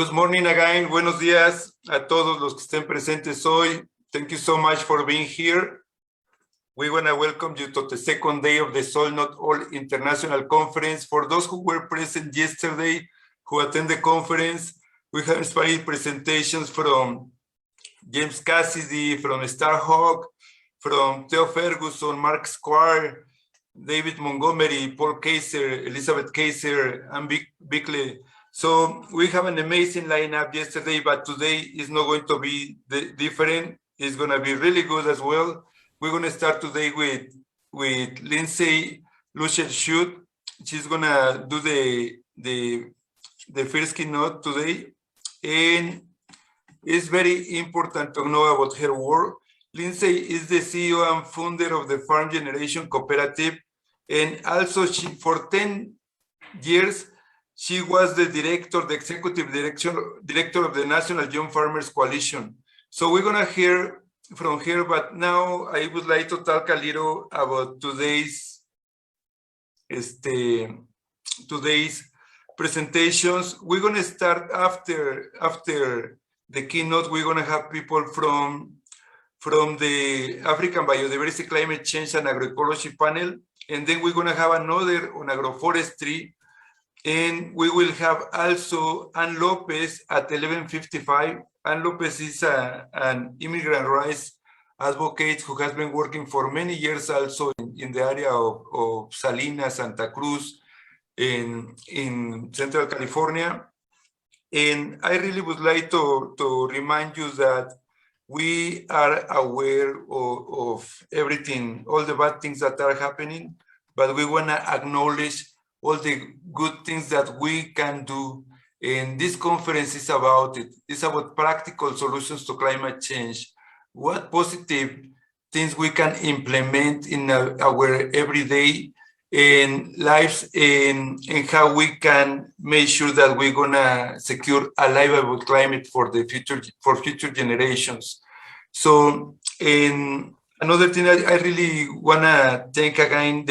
Good morning again. Buenos días a todos los que estén presentes hoy. Thank you so much for being here. We want to welcome you to the second day of the Soil Not All International Conference. For those who were present yesterday, who attend the conference, we have inspired presentations from James Cassidy, from Starhawk, from Theo Ferguson, Mark Squire, David Montgomery, Paul Kaiser, Elizabeth Kaiser, and Bickley. So we have an amazing lineup yesterday, but today is not going to be different. It's going to be really good as well. We're going to start today with Lindsey Lusher Shute. She's going to do the first keynote today. And it's very important to know about her work. Lindsey is the CEO and founder of the Farm Generation Cooperative. And also for 10 years, she was the executive director of the National Young Farmers Coalition. So we're gonna hear from her, but now I would like to talk a little about today's presentations. We're gonna start after the keynote. We're gonna have people from the African Biodiversity, Climate Change and Agroecology panel, and then we're gonna have another on agroforestry. And we will have also Ann Lopez at 11:55. Ann Lopez is an immigrant rights advocate who has been working for many years also in the area of Salinas, Santa Cruz, in Central California. And I really would like to remind you that we are aware of everything, all the bad things that are happening, but we want to acknowledge all the good things that we can do. And this conference is about it. It's about practical solutions to climate change. What positive things we can implement in our everyday lives, and how we can make sure that we're gonna secure a livable climate for the future generations. So, another thing, I really want to thank again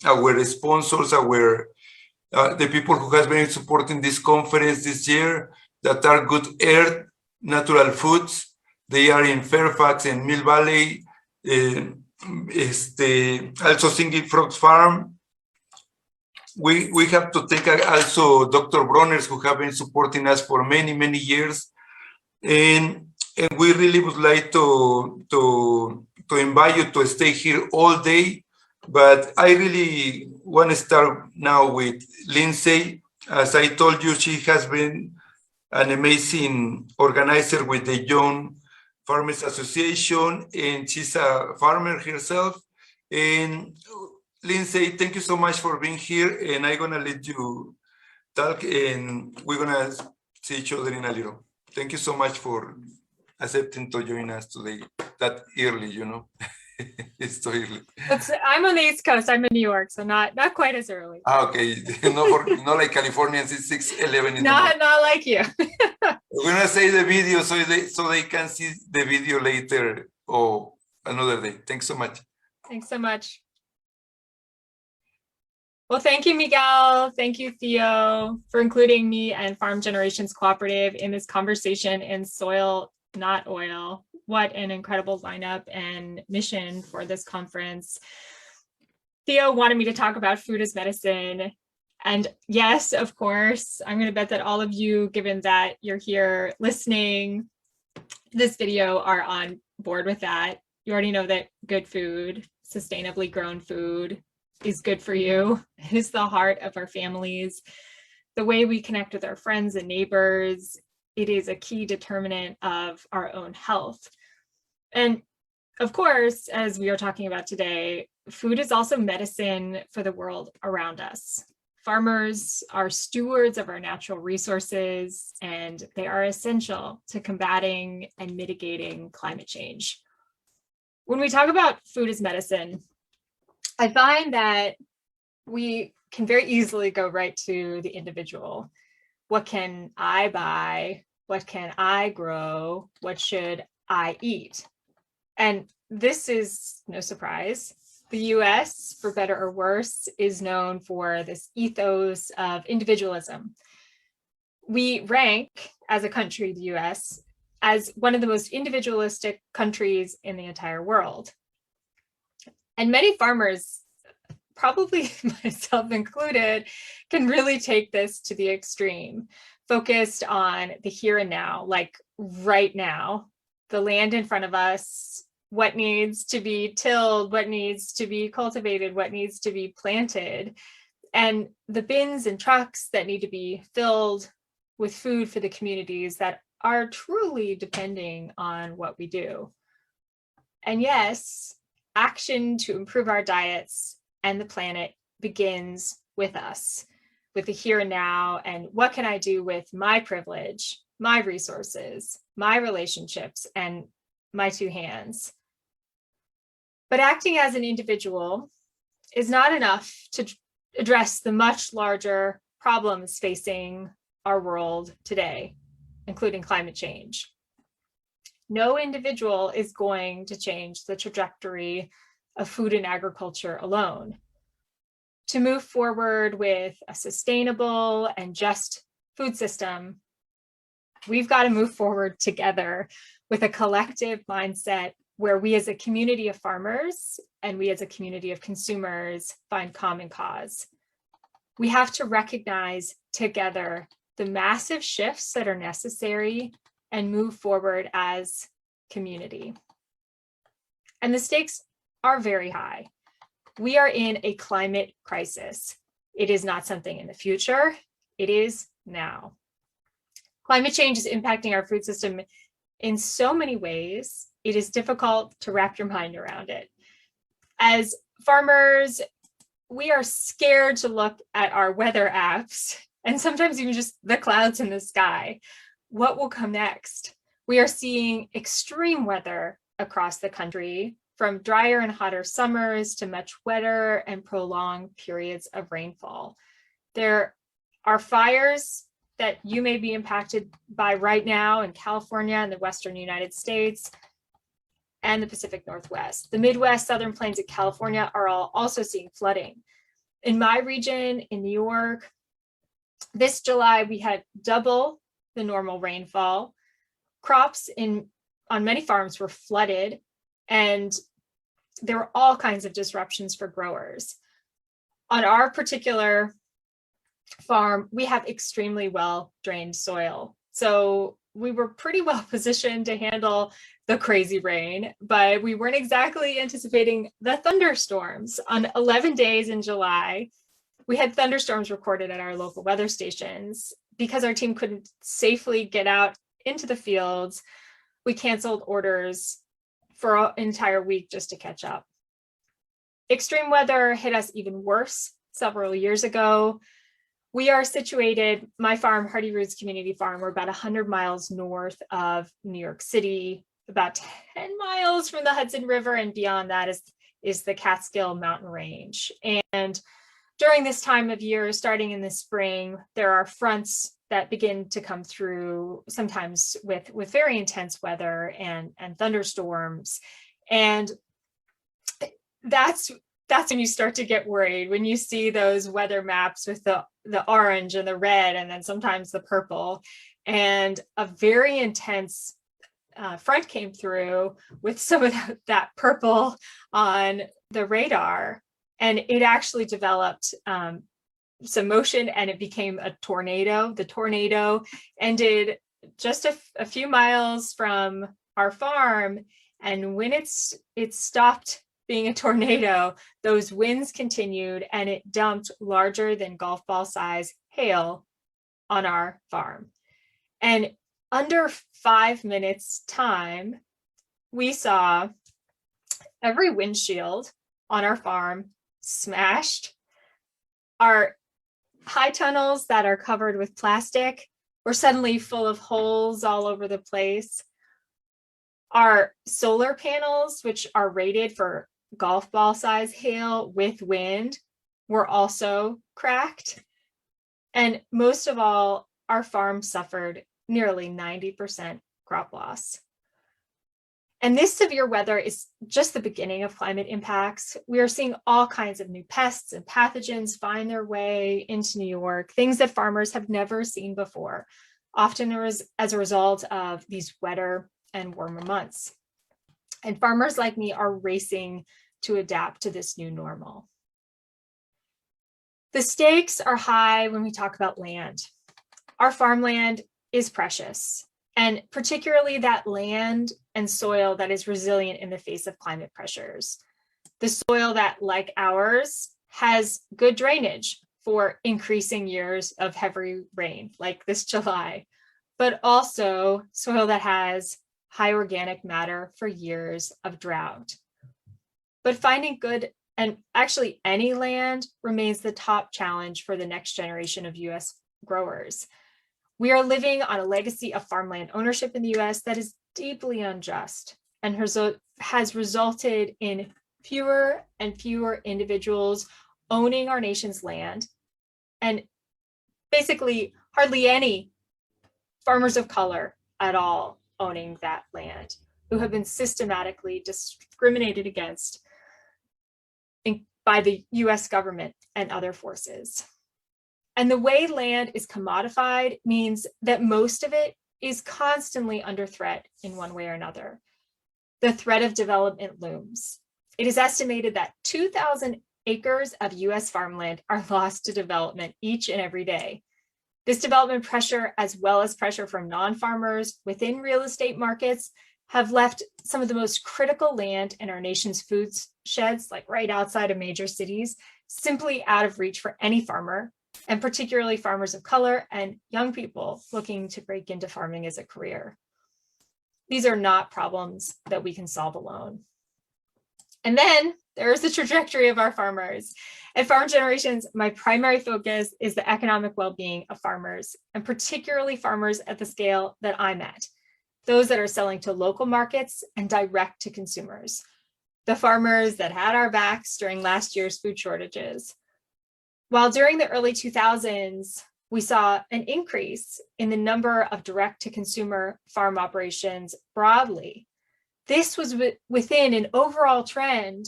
our sponsors, the people who have been supporting this conference this year, that are Good Earth, Natural Foods. They are in Fairfax and Mill Valley. Also Singing Frogs Farm. We have to thank also Dr. Broners, who have been supporting us for many, many years. And we really would like to invite you to stay here all day, but I really want to start now with Lindsey. As I told you, she has been an amazing organizer with the Young Farmers Association, and she's a farmer herself. And Lindsey, thank you so much for being here, and I'm gonna let you talk, and we're gonna see each other in a little. Thank you so much for accepting to join us today that early, you know. It's so early. I'm on the East Coast. I'm in New York, so not quite as early. Okay, not like Californians. It's 6:11 in the morning. Not like you. We're gonna say the video so they can see the video later or another day. Thanks so much. Thanks so much. Well, thank you, Miguel. Thank you, Theo, for including me and Farm Generations Cooperative in this conversation in Soil Not Oil. What an incredible lineup and mission for this conference. Theo wanted me to talk about food as medicine. And yes, of course, I'm going to bet that all of you, given that you're here listening this video, are on board with that. You already know that good food, sustainably grown food, is good for you. It is the heart of our families, the way we connect with our friends and neighbors. It is a key determinant of our own health. And of course, as we are talking about today, food is also medicine for the world around us. Farmers are stewards of our natural resources, and they are essential to combating and mitigating climate change. When we talk about food as medicine, I find that we can very easily go right to the individual. What can I buy? What can I grow? What should I eat? And this is no surprise. The US, for better or worse, is known for this ethos of individualism. We rank as a country, the US, as one of the most individualistic countries in the entire world. And many farmers, probably myself included, can really take this to the extreme, focused on the here and now, like right now, the land in front of us, what needs to be tilled, what needs to be cultivated, what needs to be planted, and the bins and trucks that need to be filled with food for the communities that are truly depending on what we do. And yes, action to improve our diets and the planet begins with us, with the here and now, and what can I do with my privilege, my resources, my relationships, and my two hands. But acting as an individual is not enough to address the much larger problems facing our world today, including climate change. No individual is going to change the trajectory of food and agriculture alone. To move forward with a sustainable and just food system, we've got to move forward together with a collective mindset where we as a community of farmers and we as a community of consumers find common cause. We have to recognize together the massive shifts that are necessary and move forward as community. And the stakes are very high. We are in a climate crisis. It is not something in the future, it is now. Climate change is impacting our food system in so many ways, it is difficult to wrap your mind around it. As farmers, we are scared to look at our weather apps and sometimes even just the clouds in the sky. What will come next? We are seeing extreme weather across the country, from drier and hotter summers to much wetter and prolonged periods of rainfall. There are fires that you may be impacted by right now in California and the Western United States and the Pacific Northwest. The Midwest, Southern Plains of California are all also seeing flooding. In my region, in New York, this July, we had double the normal rainfall. Crops on many farms were flooded, and there were all kinds of disruptions for growers. On our particular farm, we have extremely well-drained soil. So we were pretty well positioned to handle the crazy rain, but we weren't exactly anticipating the thunderstorms. On 11 days in July, we had thunderstorms recorded at our local weather stations. Because our team couldn't safely get out into the fields, we canceled orders for an entire week just to catch up. Extreme weather hit us even worse several years ago. We are situated, my farm, Hardy Roots Community Farm, we're about 100 miles north of New York City, about 10 miles from the Hudson River, and beyond that is the Catskill Mountain Range. And during this time of year, starting in the spring, there are fronts that begin to come through, sometimes with very intense weather and thunderstorms. And that's when you start to get worried, when you see those weather maps with the orange and the red, and then sometimes the purple. And a very intense front came through with some of that purple on the radar. And it actually developed some motion, and it became a tornado. The tornado ended just a few miles from our farm. And when it stopped being a tornado, those winds continued, and it dumped larger than golf ball size hail on our farm. And under 5 minutes time, we saw every windshield on our farm smashed. Our high tunnels that are covered with plastic were suddenly full of holes all over the place. Our solar panels, which are rated for golf ball size hail with wind, were also cracked. And most of all, our farm suffered nearly 90% crop loss. And this severe weather is just the beginning of climate impacts. We are seeing all kinds of new pests and pathogens find their way into New York, things that farmers have never seen before, often as a result of these wetter and warmer months. And farmers like me are racing to adapt to this new normal. The stakes are high when we talk about land. Our farmland is precious, and particularly that land and soil that is resilient in the face of climate pressures. The soil that, like ours, has good drainage for increasing years of heavy rain, like this July, but also soil that has high organic matter for years of drought. But finding good, and actually any land, remains the top challenge for the next generation of US growers. We are living on a legacy of farmland ownership in the US that is deeply unjust and has resulted in fewer and fewer individuals owning our nation's land, and basically hardly any farmers of color at all owning that land, who have been systematically discriminated against by the US government and other forces. And the way land is commodified means that most of it is constantly under threat in one way or another. The threat of development looms. It is estimated that 2,000 acres of US farmland are lost to development each and every day. This development pressure, as well as pressure from non-farmers within real estate markets, have left some of the most critical land in our nation's food sheds, like right outside of major cities, simply out of reach for any farmer, and particularly farmers of color and young people looking to break into farming as a career. These are not problems that we can solve alone. And then there's the trajectory of our farmers. At Farm Generations, my primary focus is the economic well-being of farmers, and particularly farmers at the scale that I'm at, those that are selling to local markets and direct to consumers, the farmers that had our backs during last year's food shortages. While during the early 2000s, we saw an increase in the number of direct-to-consumer farm operations broadly, this was within an overall trend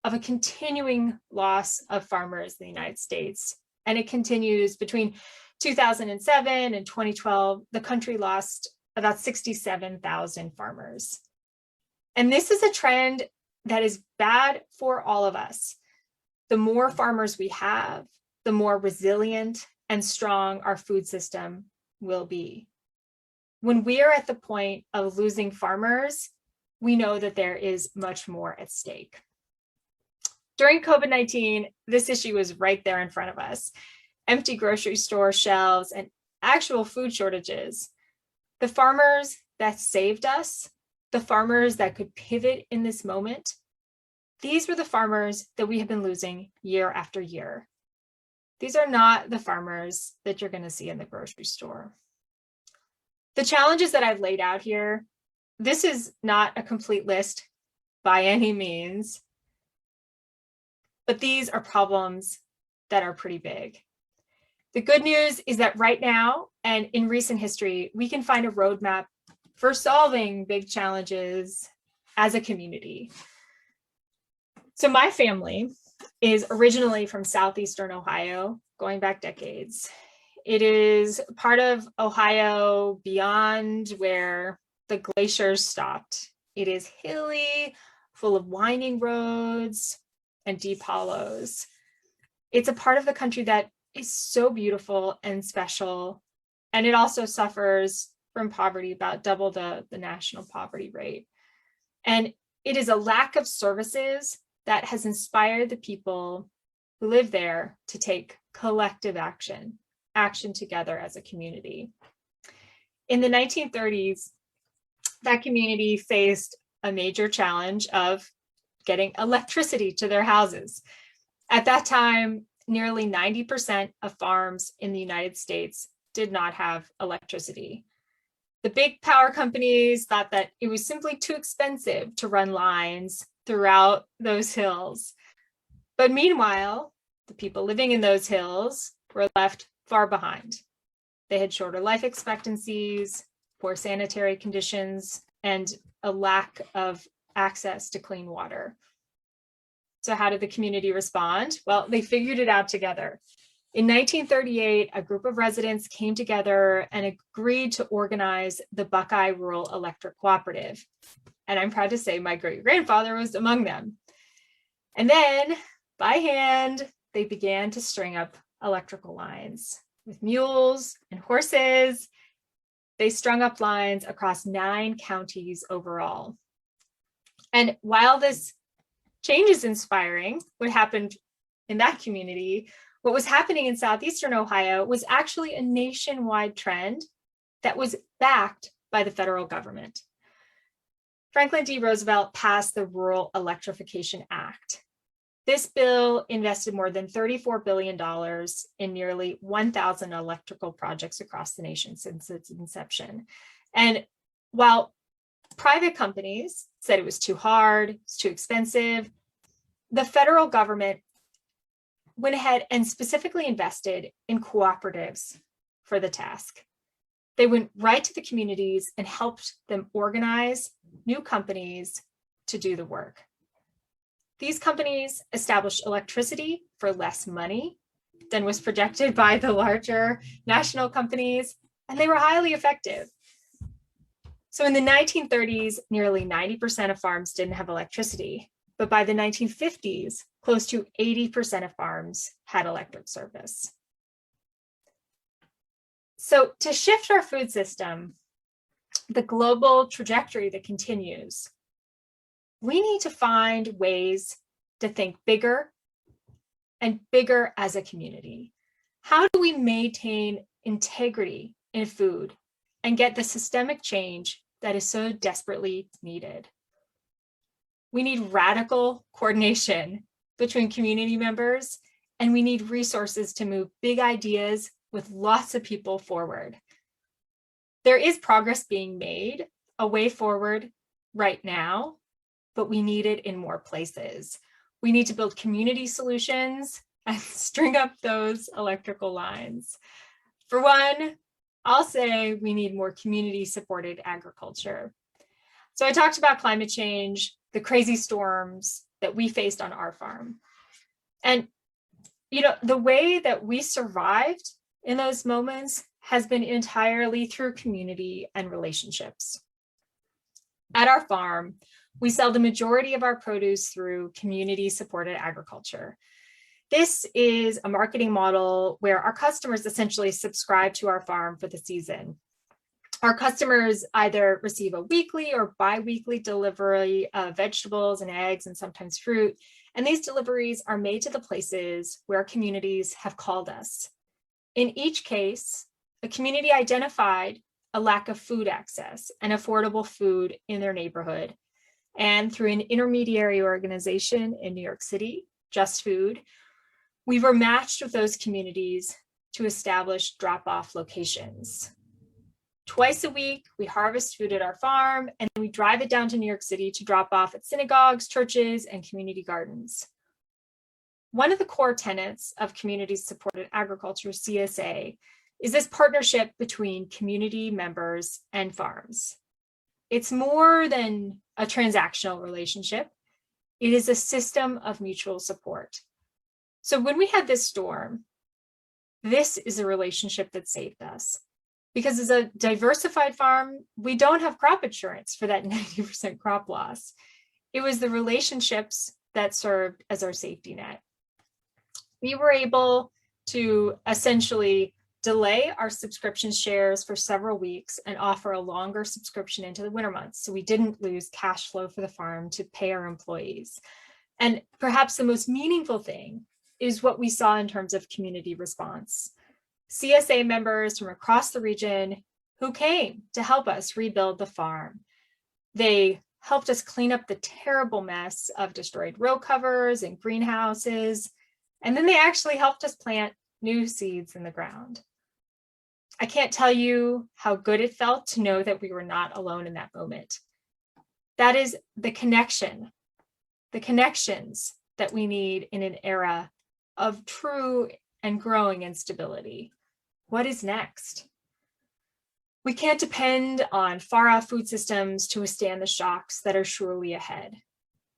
of a continuing loss of farmers in the United States. And it continues between 2007 and 2012, the country lost about 67,000 farmers. And this is a trend that is bad for all of us. The more farmers we have, the more resilient and strong our food system will be. When we are at the point of losing farmers, we know that there is much more at stake. During COVID-19, this issue was right there in front of us. Empty grocery store shelves and actual food shortages. The farmers that saved us, the farmers that could pivot in this moment, these were the farmers that we have been losing year after year. These are not the farmers that you're going to see in the grocery store. The challenges that I've laid out here, this is not a complete list by any means, but these are problems that are pretty big. The good news is that right now and in recent history, we can find a roadmap for solving big challenges as a community. So my family is originally from southeastern Ohio, going back decades. It is part of Ohio beyond where the glaciers stopped. It is hilly, full of winding roads and deep hollows. It's a part of the country that is so beautiful and special, and it also suffers from poverty, about double the national poverty rate. And it is a lack of services that has inspired the people who live there to take collective action together as a community. In the 1930s, that community faced a major challenge of getting electricity to their houses. At that time, nearly 90% of farms in the United States did not have electricity. The big power companies thought that it was simply too expensive to run lines throughout those hills. But meanwhile, the people living in those hills were left far behind. They had shorter life expectancies, poor sanitary conditions, and a lack of access to clean water. So how did the community respond? Well, they figured it out together. In 1938, a group of residents came together and agreed to organize the Buckeye Rural Electric Cooperative. And I'm proud to say my great-grandfather was among them. And then, by hand, they began to string up electrical lines with mules and horses. They strung up lines across 9 counties overall. And while this change is inspiring, what happened in that community, what was happening in southeastern Ohio was actually a nationwide trend that was backed by the federal government. Franklin D. Roosevelt passed the Rural Electrification Act. This bill invested more than $34 billion in nearly 1,000 electrical projects across the nation since its inception. And while private companies said it was too hard, it's too expensive, the federal government went ahead and specifically invested in cooperatives for the task. They went right to the communities and helped them organize new companies to do the work. These companies established electricity for less money than was projected by the larger national companies, and they were highly effective. So in the 1930s, nearly 90% of farms didn't have electricity, but by the 1950s, close to 80% of farms had electric service. So to shift our food system, the global trajectory that continues, we need to find ways to think bigger and bigger as a community. How do we maintain integrity in food and get the systemic change that is so desperately needed? We need radical coordination between community members, and we need resources to move big ideas with lots of people forward. There is progress being made, a way forward right now, but we need it in more places. We need to build community solutions and string up those electrical lines. For one, I'll say we need more community-supported agriculture. So I talked about climate change, the crazy storms that we faced on our farm. And, you know, the way that we survived in those moments has been entirely through community and relationships. At our farm, we sell the majority of our produce through community-supported agriculture. This is a marketing model where our customers essentially subscribe to our farm for the season. Our customers either receive a weekly or bi-weekly delivery of vegetables and eggs and sometimes fruit, and these deliveries are made to the places where communities have called us. In each case, a community identified a lack of food access and affordable food in their neighborhood. And through an intermediary organization in New York City, Just Food, we were matched with those communities to establish drop-off locations. Twice a week, we harvest food at our farm, and we drive it down to New York City to drop off at synagogues, churches, and community gardens. One of the core tenets of community-supported agriculture, CSA, is this partnership between community members and farms. It's more than a transactional relationship. It is a system of mutual support. So when we had this storm, this is a relationship that saved us. Because as a diversified farm, we don't have crop insurance for that 90% crop loss. It was the relationships that served as our safety net. We were able to essentially delay our subscription shares for several weeks and offer a longer subscription into the winter months, so we didn't lose cash flow for the farm to pay our employees. And perhaps the most meaningful thing is what we saw in terms of community response. CSA members from across the region who came to help us rebuild the farm. They helped us clean up the terrible mess of destroyed row covers and greenhouses, and then they actually helped us plant new seeds in the ground. I can't tell you how good it felt to know that we were not alone in that moment. That is the connection, the connections that we need in an era of true and growing instability. What is next? We can't depend on far-off food systems to withstand the shocks that are surely ahead.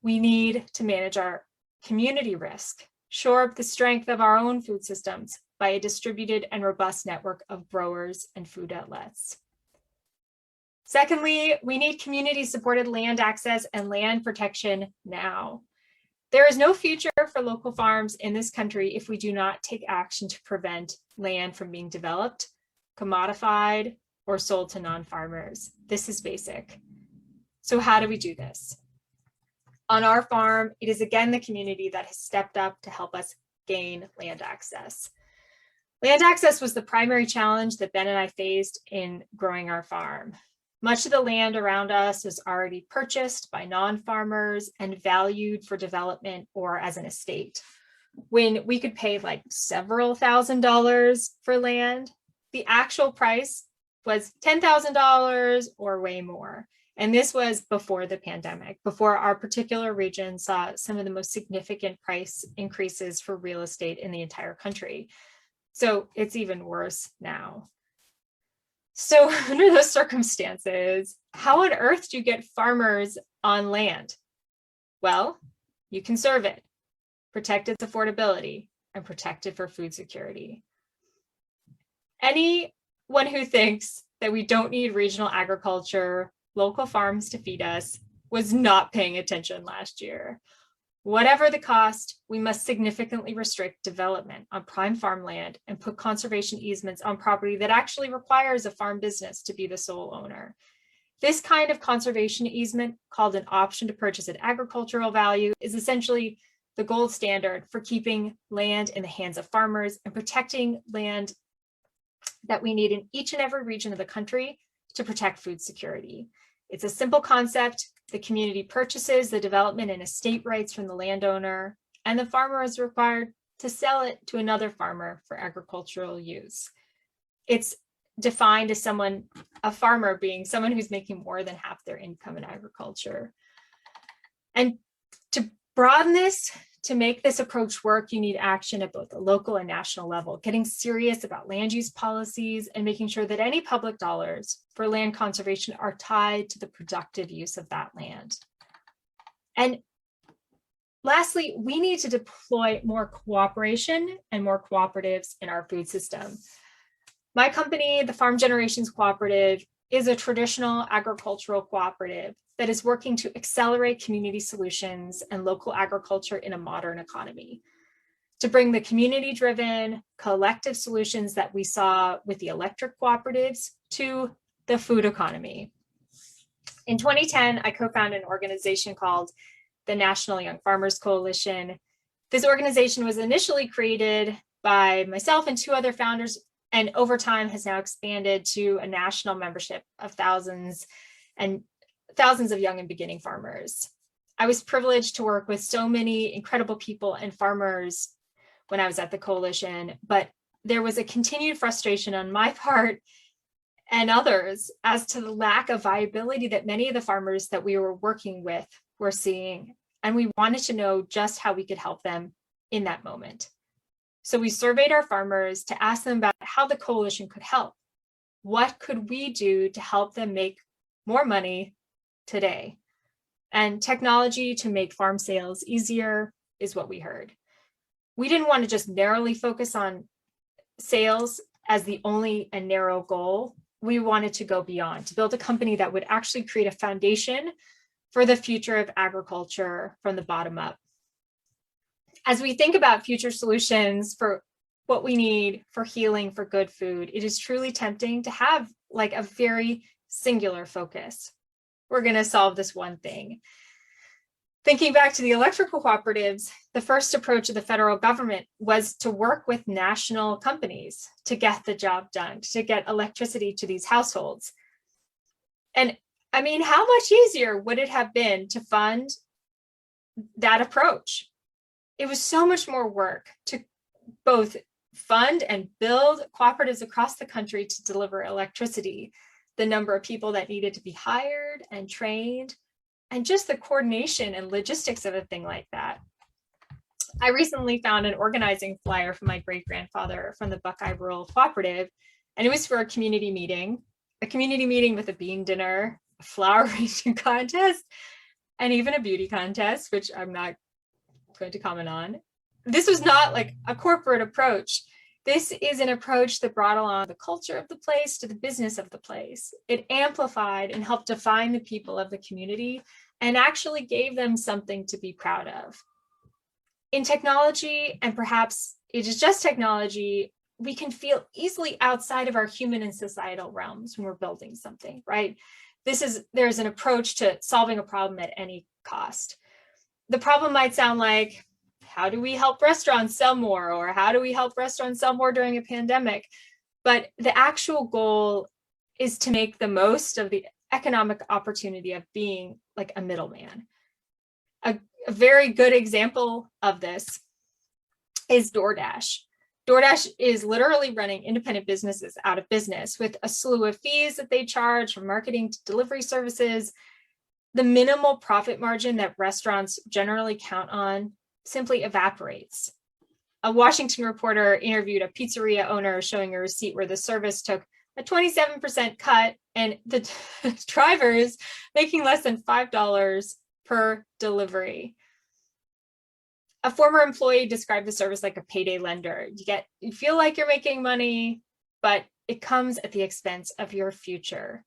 We need to manage our community risk, shore up the strength of our own food systems by a distributed and robust network of growers and food outlets. Secondly, we need community-supported land access and land protection now. There is no future for local farms in this country if we do not take action to prevent land from being developed, commodified, or sold to non-farmers. This is basic. So how do we do this? On our farm, it is again the community that has stepped up to help us gain land access. Land access was the primary challenge that Ben and I faced in growing our farm. Much of the land around us was already purchased by non-farmers and valued for development or as an estate. When we could pay like several $1,000s for land, the actual price was $10,000 or way more. And this was before the pandemic, before our particular region saw some of the most significant price increases for real estate in the entire country. So it's even worse now. So under those circumstances, how on earth do you get farmers on land? Well, you conserve it, protect its affordability, and protect it for food security. Anyone who thinks that we don't need regional agriculture, local farms to feed us, was not paying attention last year. Whatever the cost, we must significantly restrict development on prime farmland and put conservation easements on property that actually requires a farm business to be the sole owner. This kind of conservation easement, called an option to purchase at agricultural value, is essentially the gold standard for keeping land in the hands of farmers and protecting land that we need in each and every region of the country to protect food security. It's a simple concept. The community purchases the development and estate rights from the landowner, and the farmer is required to sell it to another farmer for agricultural use. It's defined as a farmer being someone who's making more than half their income in agriculture. And to broaden this, to make this approach work, you need action at both the local and national level, getting serious about land use policies and making sure that any public dollars for land conservation are tied to the productive use of that land. And lastly, we need to deploy more cooperation and more cooperatives in our food system. My company, the Farm Generations Cooperative, is a traditional agricultural cooperative that is working to accelerate community solutions and local agriculture in a modern economy, to bring the community-driven collective solutions that we saw with the electric cooperatives to the food economy. In 2010, I co-founded an organization called the National Young Farmers Coalition. This organization was initially created by myself and two other founders, and over time has now expanded to a national membership of thousands of young and beginning farmers. I was privileged to work with so many incredible people and farmers when I was at the coalition, but there was a continued frustration on my part and others as to the lack of viability that many of the farmers that we were working with were seeing. And we wanted to know just how we could help them in that moment. So we surveyed our farmers to ask them about how the coalition could help. What could we do to help them make more money today? And technology to make farm sales easier is what we heard. We didn't want to just narrowly focus on sales as the only and narrow goal. We wanted to go beyond, to build a company that would actually create a foundation for the future of agriculture from the bottom up. As we think about future solutions for what we need for healing, for good food, it is truly tempting to have like a very singular focus. We're going to solve this one thing. Thinking back to the electrical cooperatives, the first approach of the federal government was to work with national companies to get the job done, to get electricity to these households. And I mean, how much easier would it have been to fund that approach? It was so much more work to both fund and build cooperatives across the country to deliver electricity, the number of people that needed to be hired and trained, and just the coordination and logistics of a thing like that. I recently found an organizing flyer from my great-grandfather from the Buckeye Rural Cooperative, and it was for a community meeting. a community meeting with a bean dinner, a flower arranging contest, and even a beauty contest, which I'm not going to comment on. This was not like a corporate approach. This is an approach that brought along the culture of the place to the business of the place. It amplified and helped define the people of the community and actually gave them something to be proud of. In technology, and perhaps it is just technology, we can feel easily outside of our human and societal realms when we're building something, right? There's an approach to solving a problem at any cost. The problem might sound like, how do we help restaurants sell more? Or how do we help restaurants sell more during a pandemic? But the actual goal is to make the most of the economic opportunity of being like a middleman. A very good example of this is DoorDash. DoorDash is literally running independent businesses out of business with a slew of fees that they charge from marketing to delivery services. The minimal profit margin that restaurants generally count on simply evaporates. A Washington Reporter interviewed a pizzeria owner showing a receipt where the service took a 27% cut and the drivers making less than $5 per delivery. A former employee described the service like a payday lender. You feel like you're making money, but it comes at the expense of your future.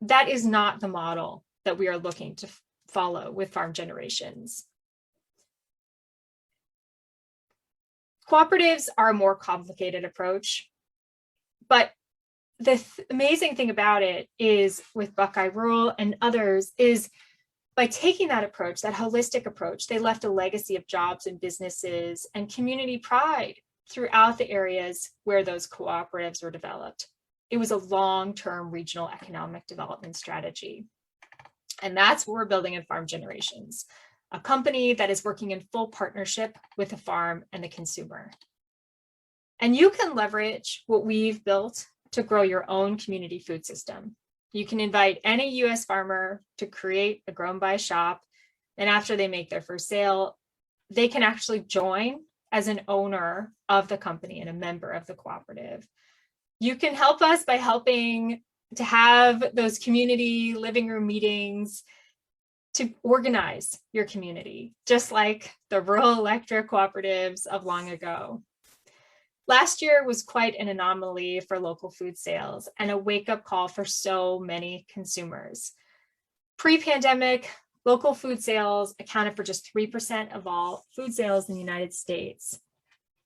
That is not the model that we are looking to follow with farm generations. Cooperatives are a more complicated approach, but the amazing thing about it is with Buckeye Rural and others is by taking that approach, that holistic approach, they left a legacy of jobs and businesses and community pride throughout the areas where those cooperatives were developed. It was a long-term regional economic development strategy. And that's what we're building in Farm Generations, a company that is working in full partnership with the farm and the consumer. And you can leverage what we've built to grow your own community food system. You can invite any US farmer to create a grown by shop. And after they make their first sale, they can actually join as an owner of the company and a member of the cooperative. You can help us by helping to have those community living room meetings to organize your community, just like the rural electric cooperatives of long ago. Last year was quite an anomaly for local food sales and a wake-up call for so many consumers. Pre-pandemic, local food sales accounted for just 3% of all food sales in the United States.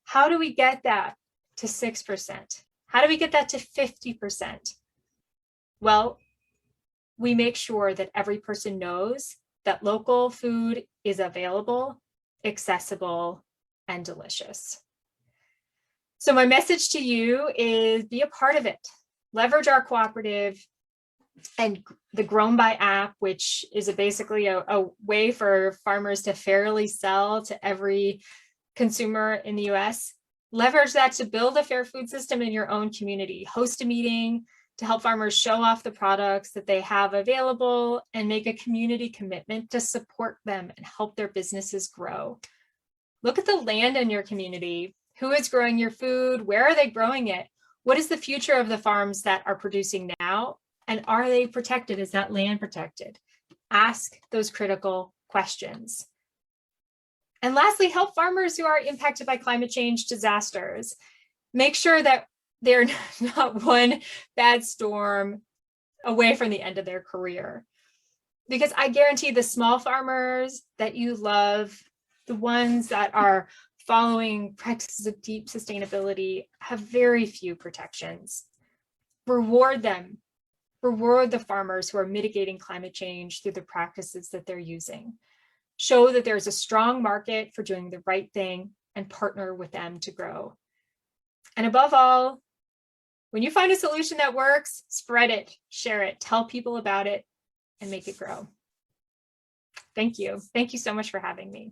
How do we get that to 6%? How do we get that to 50%? Well, we make sure that every person knows that local food is available, accessible, and delicious. So my message to you is be a part of it. Leverage our cooperative and the Grown By app, which is basically a way for farmers to fairly sell to every consumer in the US. Leverage that to build a fair food system in your own community. Host a meeting to help farmers show off the products that they have available and make a community commitment to support them and help their businesses grow. Look at the land in your community. Who is growing your food? Where are they growing it? What is the future of the farms that are producing now? And are they protected? Is that land protected? Ask those critical questions. And lastly, help farmers who are impacted by climate change disasters. Make sure that they're not one bad storm away from the end of their career. Because I guarantee the small farmers that you love, the ones that are following practices of deep sustainability, have very few protections. Reward them. Reward the farmers who are mitigating climate change through the practices that they're using. Show that there's a strong market for doing the right thing and partner with them to grow. And above all, when you find a solution that works, spread it, share it, tell people about it, and make it grow. Thank you. Thank you so much for having me.